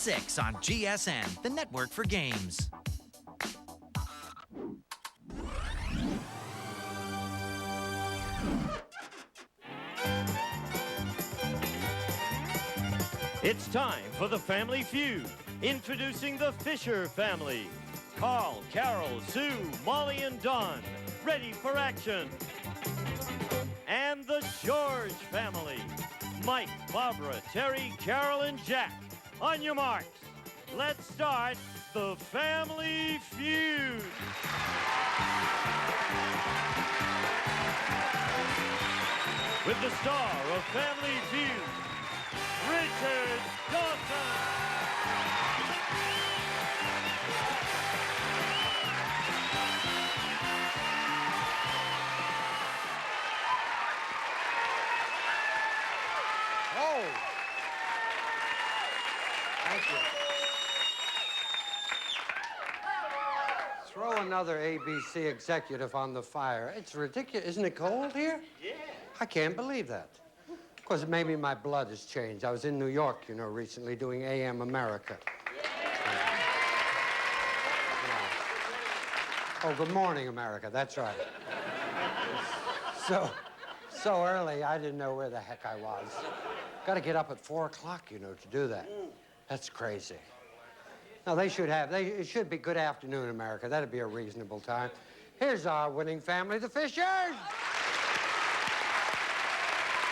6 on GSN, the network for games. It's time for the Family Feud. Introducing the Fisher family. Carl, Carol, Sue, Molly, and Don. Ready for action. And the George family. Mike, Barbara, Terry, Carol, and Jack. On your marks. Let's start the Family Feud. With the star of Family Feud, Richard Dawson. Oh! Thank you. Throw another ABC executive on the fire. It's ridiculous. Isn't it cold here? Yeah. I can't believe that. Of course, maybe my blood has changed. I was in New York, you know, recently doing AM America. Oh, Good Morning America, that's right. So early, I didn't know where the heck I was. Got to get up at 4 o'clock, you know, to do that. That's crazy. No, it should be Good Afternoon America. That'd be a reasonable time. Here's our winning family, the Fishers.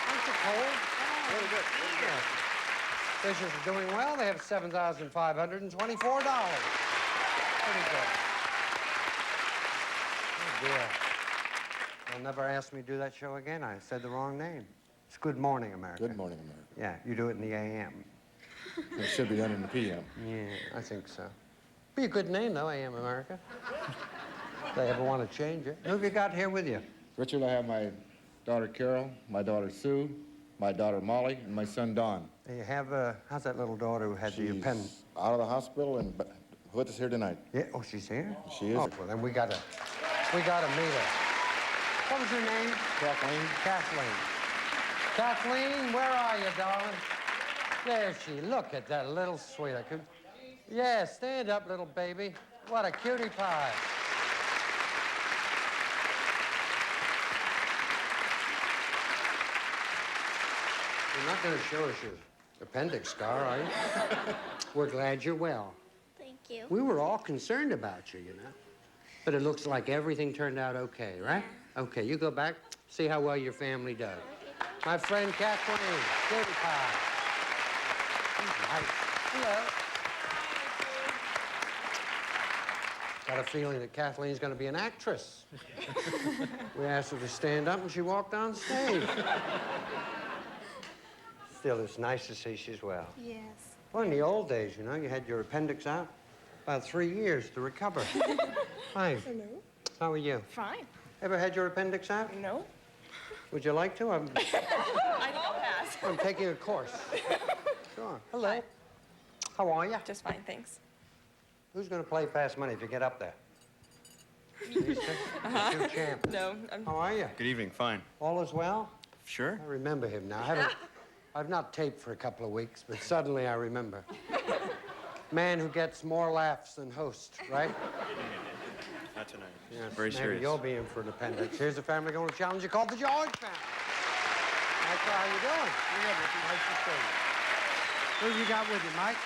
Aren't you cold? Very good. Yeah. Fishers are doing well. They have $7,524. Pretty good. Oh, dear. They'll never ask me to do that show again. I said the wrong name. It's Good Morning America. Good Morning America. Yeah, you do it in the AM. It should be done in the PM. Yeah, I think so. Be a good name, though, AM America. If they ever want to change it. Who have you got here with you? Richard, I have my daughter Carol, my daughter Sue, my daughter Molly, and my son Don. You have, how's that little daughter who had the pen? Out of the hospital and with us here tonight. Yeah, oh, she's here? She is. Oh, well, then we gotta meet her. What was her name? Kathleen. Kathleen, where are you, darling? There she, look at that little sweetheart. Yeah, stand up, little baby. What a cutie pie. You're not going to show us your appendix scar, are you? We're glad you're well. Thank you. We were all concerned about you, you know. But it looks like everything turned out okay, right? Yeah. Okay, you go back, see how well your family does. My friend Kathleen, cutie pie. Nice. Hello. Got a feeling that Kathleen's going to be an actress. We asked her to stand up and she walked on stage. Still, it's nice to see she's well. Yes. Well, in the old days, you know, you had your appendix out. About 3 years to recover. Hi. Hello. How are you? Fine. Ever had your appendix out? No. Would you like to? I don't pass. I'm taking a course. Sure. Hello. Hi. How are you? Just fine, thanks. Who's going to play fast money if you get up there? These two champs. No, How are you? Good evening, fine. All is well? Sure. I remember him now. I've not taped for a couple of weeks, but suddenly I remember. Man who gets more laughs than host, right? Not tonight. Yes, Very maybe serious. you'll be in for an appendix. Here's a family going to challenge you called the George family. Michael, how you doing? Nice to see you. Who you got with you, Mike?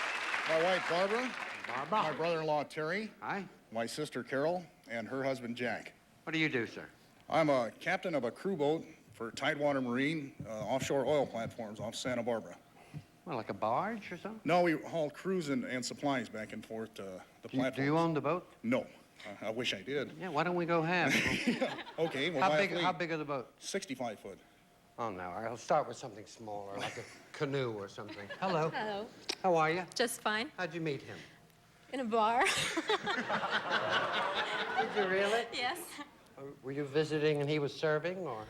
My wife, Barbara. Barbara. My brother-in-law, Terry. Hi. My sister, Carol, and her husband, Jack. What do you do, sir? I'm a captain of a crew boat for Tidewater Marine, offshore oil platforms off Santa Barbara. Well, like a barge or something? No, we haul crews and supplies back and forth to the platforms. Do you own the boat? No. I wish I did. Yeah, why don't we go half? Okay, well, How big are the boat? 65 foot. Oh, no, I'll start with something smaller, like a canoe or something. Hello. Hello. How are you? Just fine. How'd you meet him? In a bar. Did you really? Yes. Were you visiting and he was serving, or?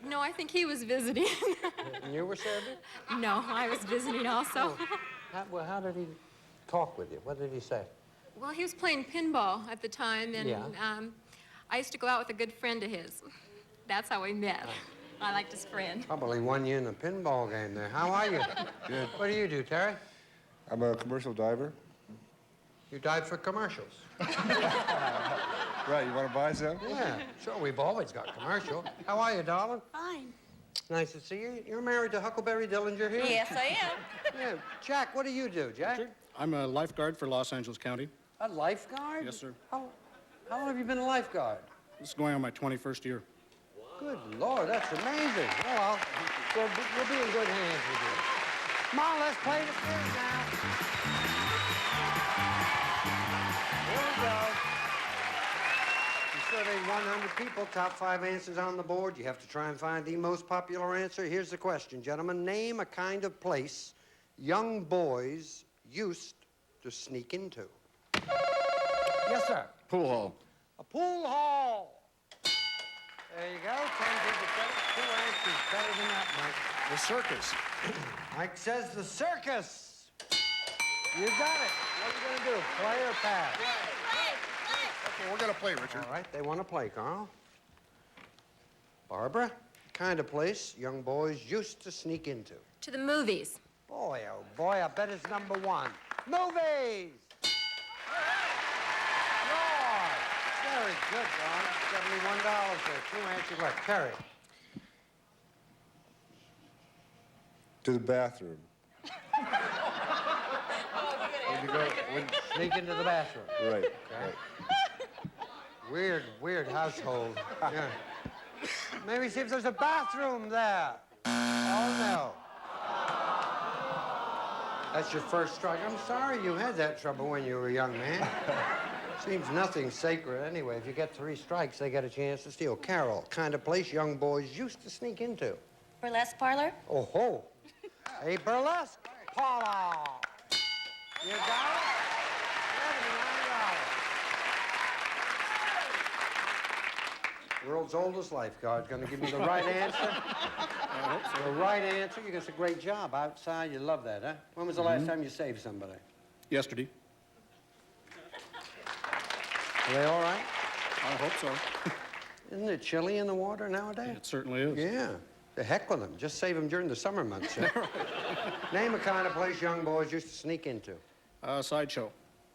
No, I think he was visiting. And you were serving? No, I was visiting also. Oh. How did he talk with you? What did he say? Well, he was playing pinball at the time, and Yeah. I used to go out with a good friend of his. That's how we met. I liked his friend. Probably won you in a pinball game there. How are you? Good. What do you do, Terry? I'm a commercial diver. You dive for commercials. Right, you want to buy some? Yeah, sure, we've always got commercial. How are you, darling? Fine. Nice to see you. You're married to Huckleberry Dillinger here? Yes, I am. Yeah. Jack, what do you do, Jack? I'm a lifeguard for Los Angeles County. A lifeguard? Yes, sir. How long have you been a lifeguard? This is going on my 21st year. Good Lord, that's amazing. Oh, well, we'll be in good hands with you. Come on, let's play the quiz now. Here we go. You surveyed 100 people, top 5 answers on the board. You have to try and find the most popular answer. Here's the question, gentlemen. Name a kind of place young boys used to sneak into. Yes, sir. Pool hall. A pool hall. There you go. 10 people credit. 2 answers. Better than that, Mike. The circus. Mike says the circus. You got it. What are you going to do? Play or pass? Okay, we're going to play, Richard. All right. They want to play, Carl. Barbara, kind of place young boys used to sneak into. To the movies. Boy, oh boy, I bet it's number 1. Movies! Lord! Very good, Don. $71 there. 2 answers left. Terry. To the bathroom. Where'd you go? Sneak into the bathroom. Right, Okay. right. Weird household. Yeah. Maybe see if there's a bathroom there. Oh, no. That's your first strike. I'm sorry you had that trouble when you were a young man. Seems nothing sacred anyway. If you get 3 strikes, they get a chance to steal. Carol, kind of place young boys used to sneak into. Burlesque parlor? Oh, ho. A burlesque parlor. You got it? $79. World's oldest lifeguard going to give me the right answer. I hope so. The right answer. You get a great job outside. You love that, huh? When was the last time you saved somebody? Yesterday. Are they all right? I hope so. Isn't it chilly in the water nowadays? It certainly is. Yeah. The heck with them. Just save them during the summer months. Yeah? Name a kind of place young boys used to sneak into. Sideshow.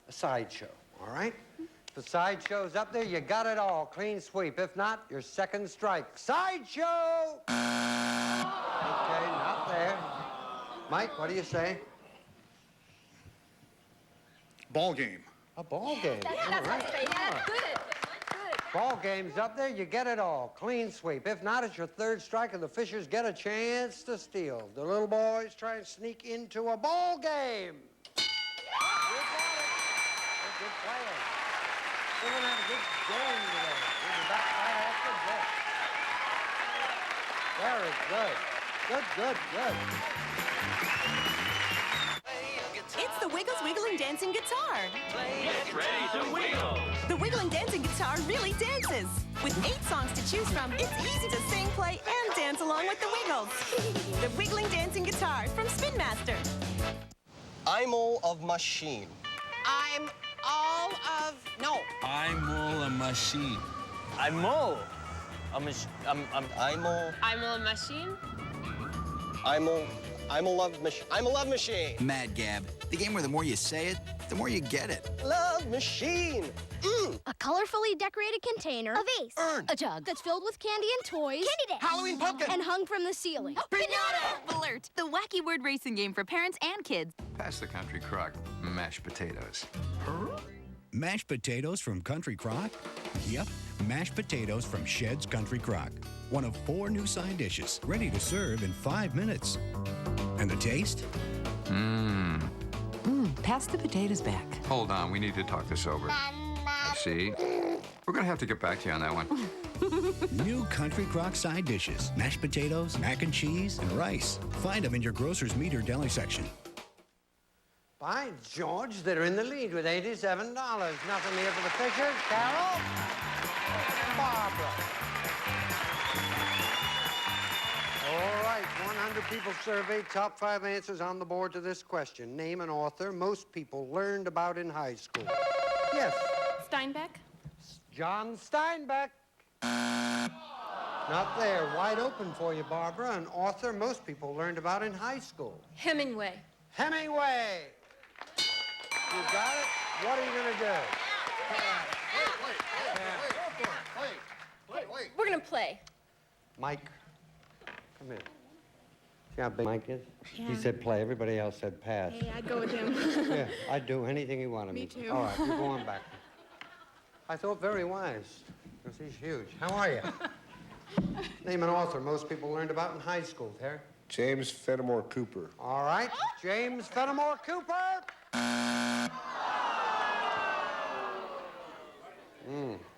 A sideshow, all right? If the sideshow's up there, you got it all. Clean sweep. If not, your second strike. Sideshow! Okay, not there. Mike, what do you say? Ball game. A ball game. All right. Good. Ball game's up there, you get it all. Clean sweep. If not, it's your third strike, and the Fishers get a chance to steal. The little boys try and sneak into a ball game. You got it. They're good players. We're going to have a good game today. We'll be back right after this. Very good. Good. It's the Wiggles Wiggling Dancing Guitar. Get ready to wiggle. The Wiggling Dancing Guitar really dances. With 8 songs to choose from, it's easy to sing, play, and dance along with the Wiggles. The Wiggling Dancing Guitar from Spin Master. I'm all of machine. I'm all of... No. I'm all a machine. I'm all a machine. I'm all a machine? I'm a love machine. I'm a love machine. Mad Gab, the game where the more you say it, the more you get it. Love machine. A colorfully decorated container. A vase. Urn. A jug that's filled with candy and toys. Candy dish. Halloween pumpkin. And hung from the ceiling. Pinata Alert! The wacky word racing game for parents and kids. Pass the Country Crock mashed potatoes. Mashed potatoes from Country Crock? Yep, mashed potatoes from Shed's Country Crock. One of 4 new side dishes, ready to serve in 5 minutes. And the taste? Pass the potatoes back. Hold on, we need to talk this over. See? We're gonna have to get back to you on that one. New Country Crock side dishes. Mashed potatoes, mac and cheese, and rice. Find them in your grocer's meat or deli section. By George, they're in the lead with $87. Nothing here for the Fishers. Carol? Barbara. All right, 100 people surveyed. Top 5 answers on the board to this question. Name an author most people learned about in high school. Yes. Steinbeck? John Steinbeck. Not there. Wide open for you, Barbara. An author most people learned about in high school. Hemingway. Hemingway. You got it? What are you going to do? We're gonna play. Mike, come here. See how big Mike is? Yeah. He said play. Everybody else said pass. Hey, I'd go with him. Yeah, I'd do anything he wanted me to. Me too. All right, you're going back. I thought very wise, because he's huge. How are you? Name an author most people learned about in high school, Terry. James Fenimore Cooper. All right, James Fenimore Cooper.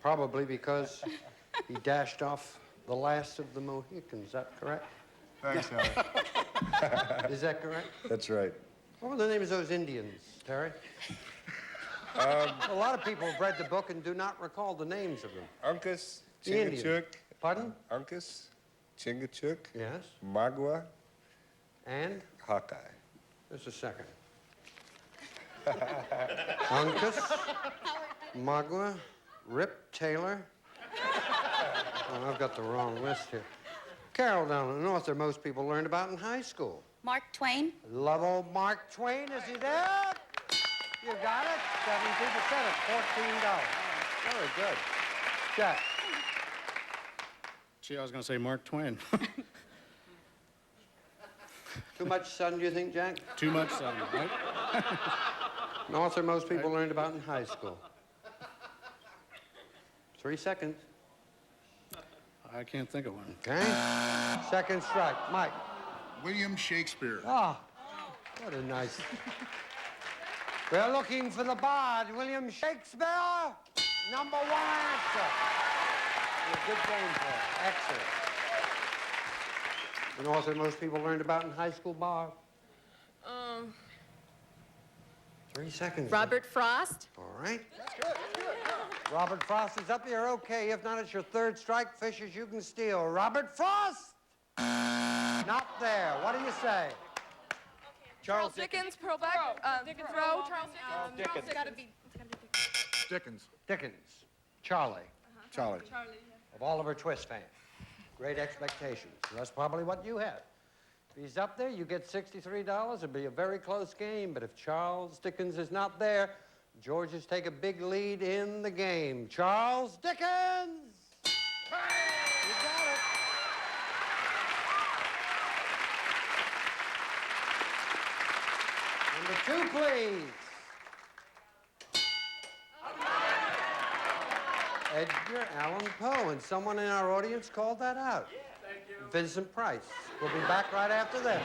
Probably because he dashed off the last of the Mohicans. Is that correct? Thanks, Harry. Is that correct? That's right. What were the names of those Indians, Terry? A lot of people have read the book and do not recall the names of them. Uncas, The Indians. Chingachgook. Pardon? Uncas, Chingachgook. Yes. Magua, And? Hawkeye. Just a second. Uncas, Magua, Rip Taylor. Oh, I've got the wrong list here. Carol down in the north, that most people learned about in high school. Mark Twain. Love old Mark Twain. Is he there? You got it. 17% at $14. Very good. Jack. Gee, I was going to say Mark Twain. Too much sun, do you think, Jack? Too much sun, right? An author most people learned about in high school. 3 seconds. I can't think of one. Okay. Second strike. Mike. William Shakespeare. Ah, what a nice... We're looking for the bard, William Shakespeare. Number one answer. Good gameplay. Excellent. An author most people learned about in high school, Bob. 3 seconds. Robert Frost. All right. Robert Frost is up there. Okay, if not, it's your third strike. Fishers you can steal. Robert Frost! Not there. What do you say? Charles Dickens, Pearlback, Thoreau, Charles Dickens. Dickens. It's gotta be Dickens. Dickens. Charlie. Charlie. Of Oliver Twist fame. Great Expectations. So that's probably what you had. If he's up there, you get $63. It'll be a very close game, but if Charles Dickens is not there, Georges take a big lead in the game. Charles Dickens! You got it. Number 2, please. Edgar Allan Poe, and someone in our audience called that out. Yeah, thank you. Vincent Price. We'll be back right after this.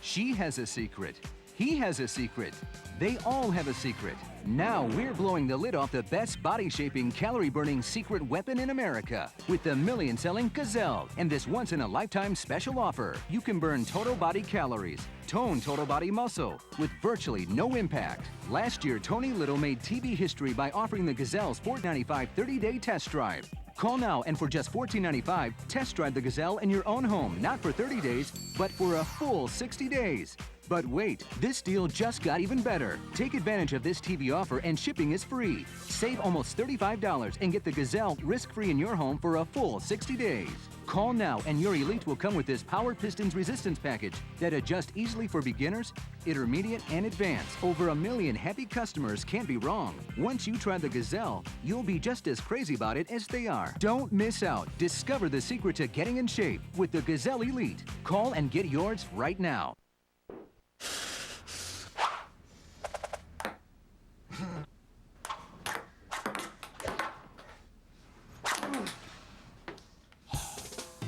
She has a secret. He has a secret. They all have a secret. Now we're blowing the lid off the best body-shaping, calorie-burning secret weapon in America with the million-selling Gazelle. And this once-in-a-lifetime special offer. You can burn total body calories, tone total body muscle with virtually no impact. Last year, Tony Little made TV history by offering the Gazelle's $4.95 30-day test drive. Call now and for just $14.95, test drive the Gazelle in your own home, not for 30 days, but for a full 60 days. But wait, this deal just got even better. Take advantage of this TV offer and shipping is free. Save almost $35 and get the Gazelle risk-free in your home for a full 60 days. Call now and your Elite will come with this Power Pistons Resistance Package that adjusts easily for beginners, intermediate, and advanced. Over 1 million happy customers can't be wrong. Once you try the Gazelle, you'll be just as crazy about it as they are. Don't miss out. Discover the secret to getting in shape with the Gazelle Elite. Call and get yours right now.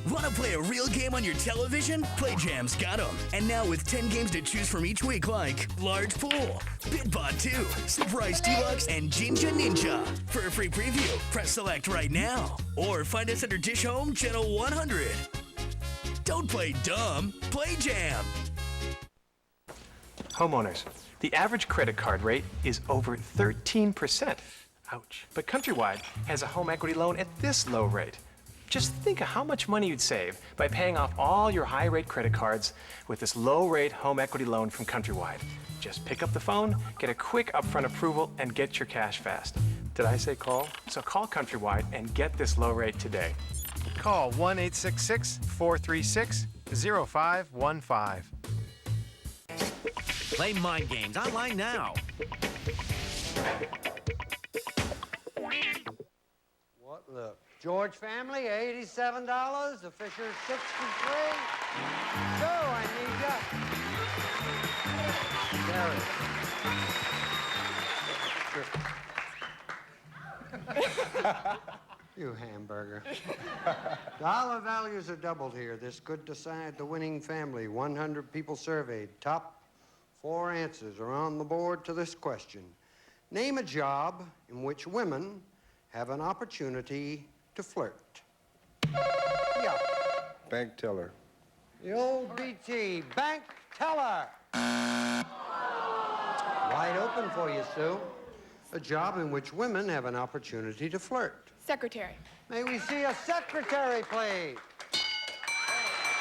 Want to play a real game on your television? PlayJam's got them. And now with 10 games to choose from each week like Large Pool, Bitbot 2, Surprise Deluxe, and Jinja Ninja. For a free preview, press select right now. Or find us under Dish Home Channel 100. Don't play dumb, play Jam. Homeowners, the average credit card rate is over 13%. Ouch. But Countrywide has a home equity loan at this low rate. Just think of how much money you'd save by paying off all your high-rate credit cards with this low-rate home equity loan from Countrywide. Just pick up the phone, get a quick upfront approval, and get your cash fast. Did I say call? So call Countrywide and get this low rate today. Call 1-866-436-0515. Play Mind Games online now. What, look. George family, $87. The Fisher, $63. So, I need you. Gary. You hamburger. Dollar values are doubled here. This could decide the winning family. 100 people surveyed. Top 4 answers are on the board to this question. Name a job in which women have an opportunity to flirt. Yeah. Bank teller. The old BT, bank teller. Wide open for you, Sue. A job in which women have an opportunity to flirt. Secretary. May we see a secretary, please?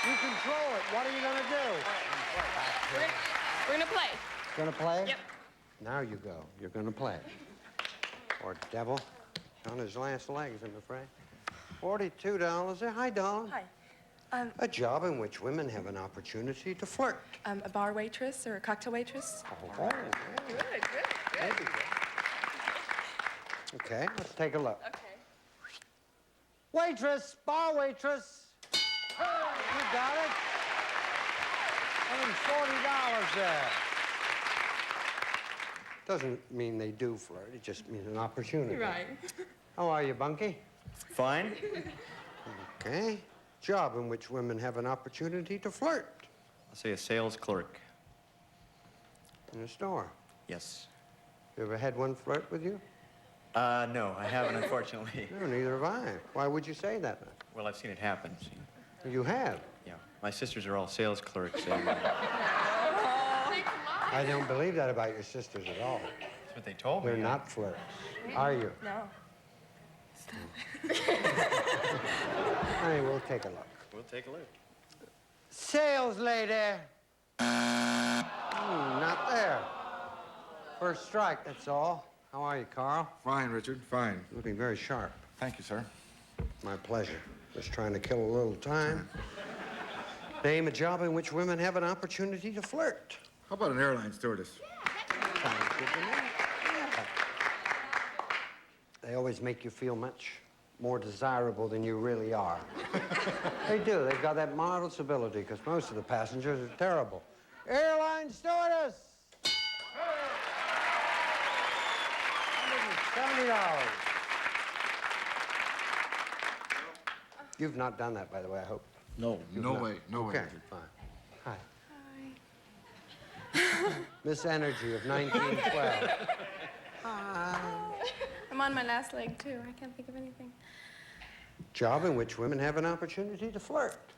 You control it. What are you going to do? We're gonna play. Going to play? Yep. Now you go. You're going to play. Poor devil. On his last legs, I'm afraid. $42. Hi, darling. Hi. A job in which women have an opportunity to flirt. A bar waitress or a cocktail waitress. Oh, Good. okay, let's take a look. Okay. Waitress, bar waitress. You got it. $40 there. Doesn't mean they do flirt. It just means an opportunity. Right. How are you, Bunky? Fine. Okay. Job in which women have an opportunity to flirt. I'll say a sales clerk. In a store. Yes. You ever had one flirt with you? No, I haven't, unfortunately. No, neither have I. Why would you say that? Well, I've seen it happen. See? You have? Yeah. My sisters are all sales clerks. And, I don't believe that about your sisters at all. that's what they told me. They're not flirts. Are you? No. Honey, we'll take a look. We'll take a look. Sales lady. Not there. First strike, that's all. How are you, Carl? Fine, Richard, fine. Looking very sharp. Thank you, sir. My pleasure. Just trying to kill a little time. Name a job in which women have an opportunity to flirt. How about an airline stewardess? Sounds good to me. Yeah. They always make you feel much more desirable than you really are. They do. They've got that marvelous ability because most of the passengers are terrible. Airline stewardess! $170. You've not done that, by the way, I hope. No, no way, no way. Okay, fine. Hi. Miss Energy of 1912. I'm on my last leg, too. I can't think of anything. Job in which women have an opportunity to flirt.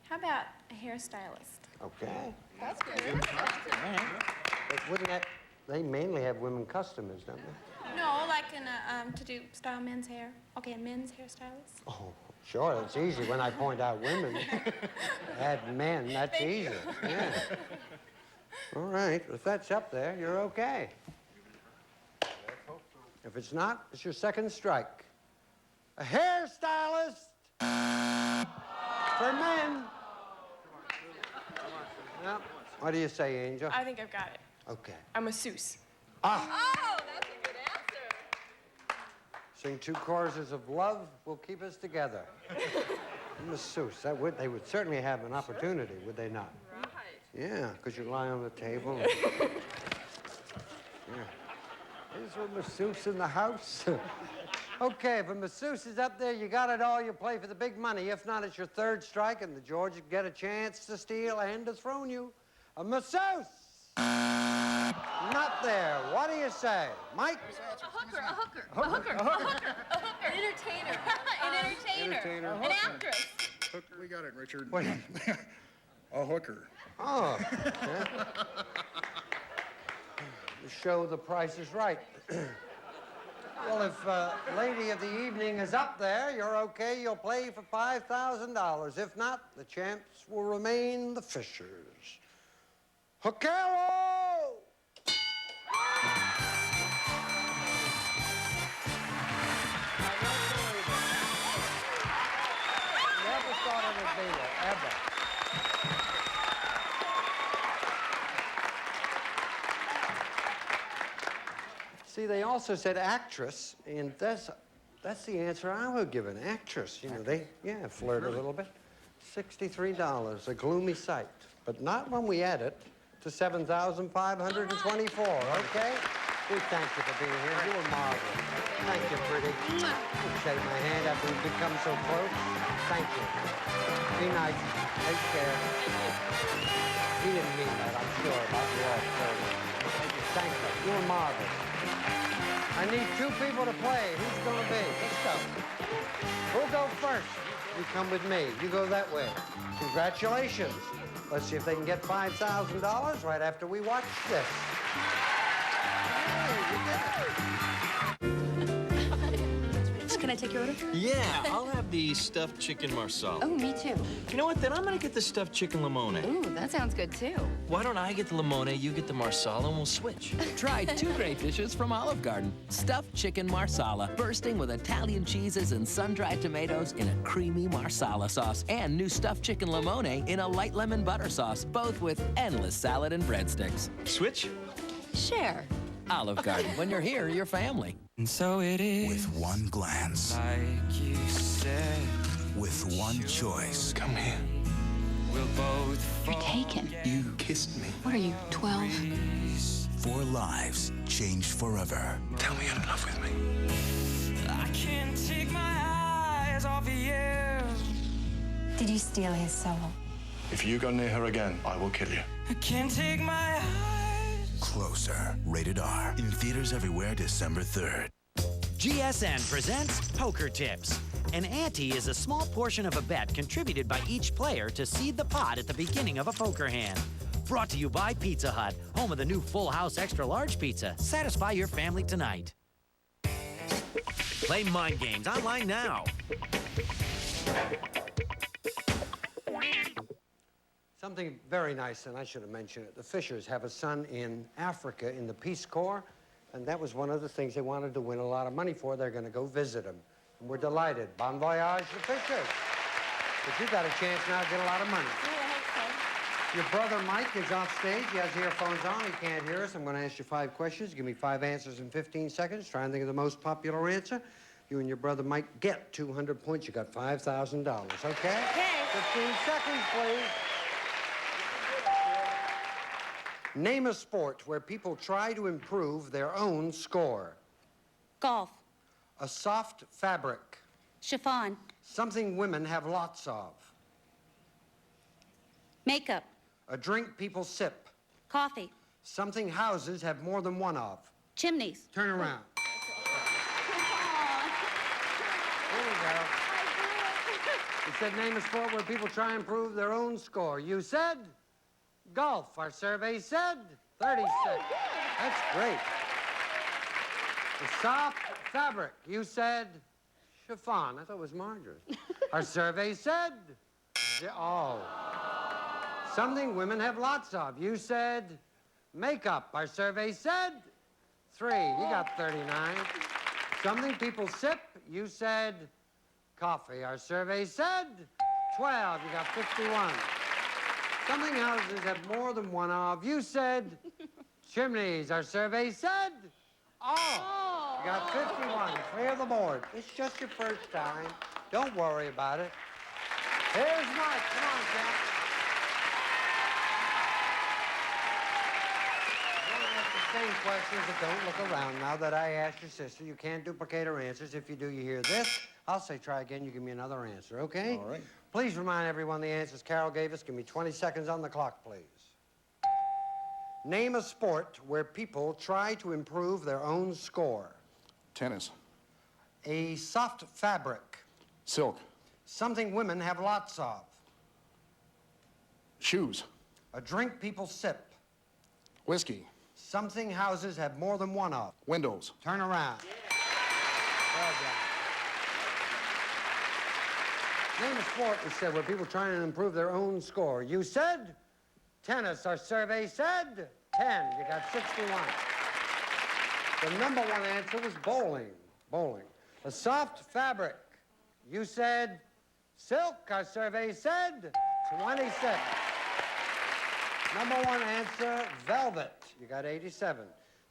How about a hairstylist? Okay. That's good. But wouldn't that... They mainly have women customers, don't they? No, like in a, to do style men's hair. Okay, a men's hairstylist. Oh, sure, that's easy when I point out women. Add men, that's easy. Yeah. All right, if that's up there, you're okay. If it's not, it's your second strike. A hairstylist for men. Well, what do you say, Angel? I think I've got it. Okay. A masseuse. Ah. Oh, that's a good answer. Sing 2 choruses of love will keep us together. Masseuse, they would certainly have an opportunity, would they not? Right. Yeah, because you lie on the table. Yeah. Is there a masseuse in the house? Okay, if a masseuse is up there, you got it all, you play for the big money. If not, it's your third strike, and the Georges get a chance to steal and dethrone you. A masseuse! Not there. What do you say? Mike? A hooker. An entertainer. An actress. We got it, Richard. What? A hooker. Oh. Yeah. To show the price is right. Well, if Lady of the Evening is up there, you're okay. You'll play for $5,000. If not, the champs will remain the Fishers. Hookero! Never thought it would be there, ever. See, they also said actress, and that's the answer I would give, an actress. You know, they, flirt a little bit. $63, a gloomy sight, but not when we add it to 7,524, okay? We thank you for being here. You were marvelous. Thank you, pretty. You shake my hand after we've become so close. Thank you. Be nice. Take care. He didn't mean that, I'm sure, about you all. Thank you. You were marvelous. I need 2 people to play. Who's going to be? Let's go. Who'll go first? You come with me. You go that way. Congratulations. Let's see if they can get $5,000 right after we watch this. Can I take your order? Yeah, I'll have the stuffed chicken marsala. Oh, me too. You know what, then I'm gonna get the stuffed chicken limone. Ooh, that sounds good too. Why don't I get the limone, you get the marsala, and we'll switch? Try 2 great dishes from Olive Garden. Stuffed chicken marsala, bursting with Italian cheeses and sun-dried tomatoes in a creamy marsala sauce. And new stuffed chicken limone in a light lemon butter sauce, both with endless salad and breadsticks. Switch? Share. Olive Garden. When you're here, you're family. And so it is. With one glance. Like you said. With one choice. Come here. We'll both. You're taken. You kissed me. What are you, 12? 4 lives changed forever. Tell me you're in love with me. I can't take my eyes off of you. Did you steal his soul? If you go near her again, I will kill you. I can't take my eyes. Closer. Rated R. In theaters everywhere December 3rd. GSN presents Poker Tips. An ante is a small portion of a bet contributed by each player to seed the pot at the beginning of a poker hand. Brought to you by Pizza Hut, home of the new Full House Extra Large Pizza. Satisfy your family tonight. Play Mind Games online now. Something very nice, and I should have mentioned it. The Fischers have a son in Africa in the Peace Corps, and that was one of the things they wanted to win a lot of money for. They're going to go visit him. And we're delighted. Bon voyage, the Fischers. But you got a chance now to get a lot of money. Your brother Mike is off stage. He has earphones on. He can't hear us. I'm going to ask you 5 questions. Give me 5 answers in 15 seconds. Try and think of the most popular answer. You and your brother Mike get 200 points. You got $5,000, okay? Okay. 15 seconds, please. Name a sport where people try to improve their own score. Golf. A soft fabric. Chiffon. Something women have lots of. Makeup. A drink people sip. Coffee. Something houses have more than one of. Chimneys. Turn around. Here we go. You said name a sport where people try and improve their own score. You said golf. Our survey said 36. That's great. The soft fabric. You said chiffon. I thought it was margarine. Our survey said, oh. Something women have lots of. You said makeup. Our survey said 3. You got 39. Something people sip. You said coffee. Our survey said 12. You got 51. Something houses have more than one of. You said chimneys. Our survey said oh. You got 51. Clear the board. It's just your first time. Don't worry about it. Here's Mike. Come on, Jack. Same questions, but don't look around. Now that I asked your sister, you can't duplicate her answers. If you do, you hear this. I'll say try again, you give me another answer, okay? All right. Please remind everyone the answers Carol gave us. Give me 20 seconds on the clock, please. Name a sport where people try to improve their own score. Tennis. A soft fabric. Silk. Something women have lots of. Shoes. A drink people sip. Whiskey. Something houses have more than one of. Windows. Turn around. Well done. Name a sport, we said, where people try and improve their own score. You said tennis. Our survey said 10. You got 61. The number 1 answer was bowling. Bowling. A soft fabric. You said silk. Our survey said 26. Number 1 answer, velvet. You got 87.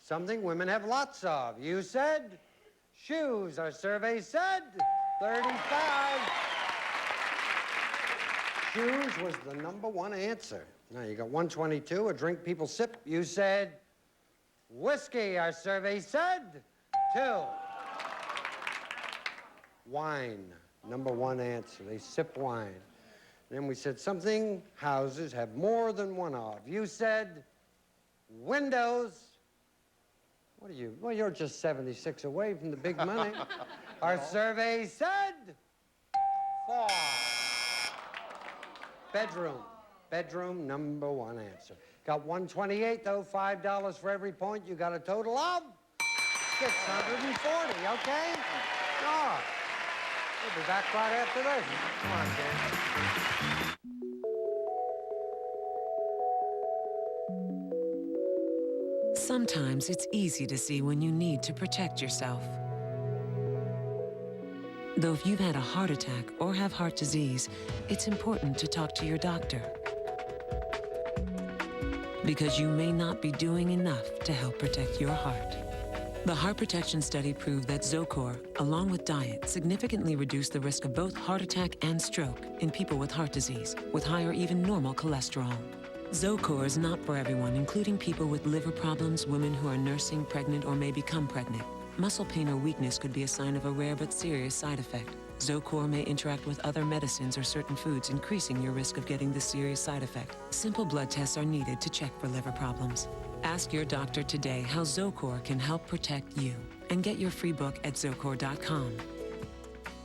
something women have lots of. You said shoes. Our survey said 35. Shoes was the #1 answer. Now you got 122, a drink people sip. You said whiskey. Our survey said 2. Wine, #1 answer. They sip wine. Then we said something houses have more than one of. You said windows. What are you? Well, you're just 76 away from the big money. Our survey said 4. Bedroom. Bedroom, #1 answer. Got 128, though. $5 for every point. You got a total of 640, okay? All right. We'll be back right after this. Come on, kid. Sometimes it's easy to see when you need to protect yourself. Though if you've had a heart attack or have heart disease, it's important to talk to your doctor. Because you may not be doing enough to help protect your heart. The heart protection study proved that Zocor, along with diet, significantly reduced the risk of both heart attack and stroke in people with heart disease, with high or even normal cholesterol. Zocor is not for everyone, including people with liver problems, women who are nursing, pregnant, or may become pregnant. Muscle pain or weakness could be a sign of a rare but serious side effect. Zocor may interact with other medicines or certain foods, increasing your risk of getting this serious side effect. Simple blood tests are needed to check for liver problems. Ask your doctor today how Zocor can help protect you, and get your free book at Zocor.com.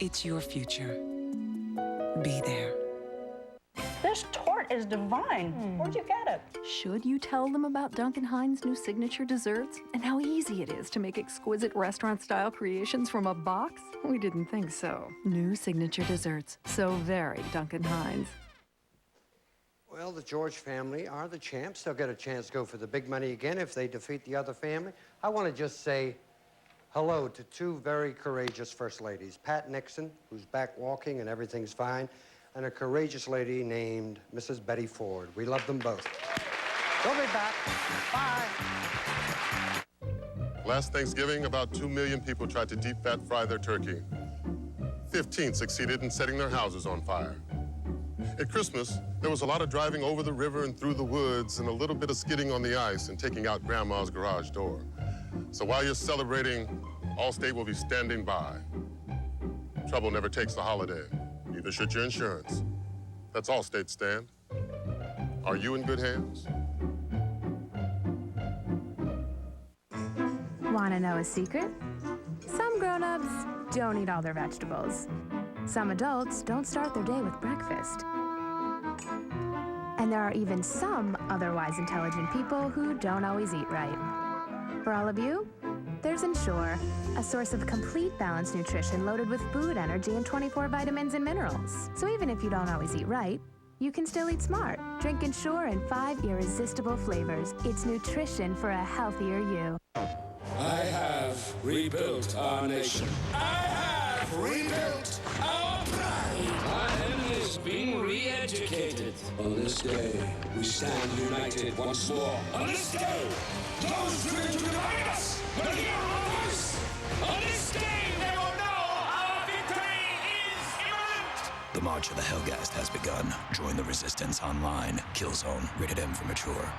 It's your future. Be there. This tort is divine. Where'd you get it? Should you tell them about Duncan Hines' new signature desserts and how easy it is to make exquisite restaurant-style creations from a box? We didn't think so. New signature desserts. So very Duncan Hines. Well, the George family are the champs. They'll get a chance to go for the big money again if they defeat the other family. I want to just say hello to 2 very courageous first ladies. Pat Nixon, who's back walking and everything's fine, and a courageous lady named Mrs. Betty Ford. We love them both. We'll be back. Bye. Last Thanksgiving, about 2 million people tried to deep fat fry their turkey. 15 succeeded in setting their houses on fire. At Christmas, there was a lot of driving over the river and through the woods and a little bit of skidding on the ice and taking out Grandma's garage door. So while you're celebrating, Allstate will be standing by. Trouble never takes the holiday. Neither should your insurance. That's Allstate, Stan. Are you in good hands? Want to know a secret? Some grown-ups don't eat all their vegetables. Some adults don't start their day with breakfast. And there are even some otherwise intelligent people who don't always eat right. For all of you, there's Ensure, a source of complete balanced nutrition loaded with food, energy, and 24 vitamins and minerals. So even if you don't always eat right, you can still eat smart. Drink Ensure in 5 irresistible flavors. It's nutrition for a healthier you. I have rebuilt our nation. I have rebuilt our pride. Our enemies being re-educated. On this day, we stand united once more. On this day, those driven to divide us will hear our voice. On this day, they will know our victory is imminent. The March of the Hellgeist has begun. Join the resistance online. Killzone. Rated M for mature.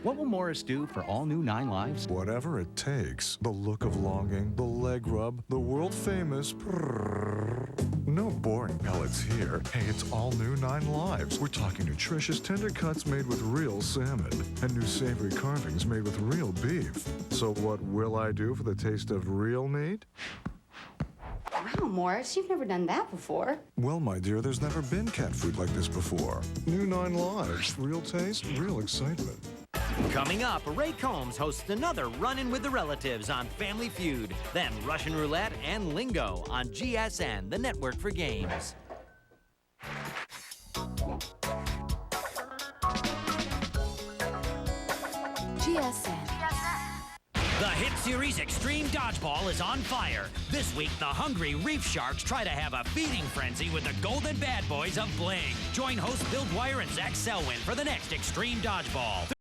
What will Morris do for all new 9 Lives? Whatever it takes. The look of longing, the leg rub, the world famous prrrr. No boring pellets here. Hey, it's all new 9 Lives. We're talking nutritious tender cuts made with real salmon and new savory carvings made with real beef. So what will I do for the taste of real meat? Wow, Morris, you've never done that before. Well, my dear, there's never been cat food like this before. New 9 Lives. Real taste, real excitement. Coming up, Ray Combs hosts another Run-In with the Relatives on Family Feud. Then Russian Roulette and Lingo on GSN, the network for games. GSN. The hit series Extreme Dodgeball is on fire. This week, the hungry reef sharks try to have a feeding frenzy with the golden bad boys of Bling. Join hosts Bill Dwyer and Zach Selwyn for the next Extreme Dodgeball.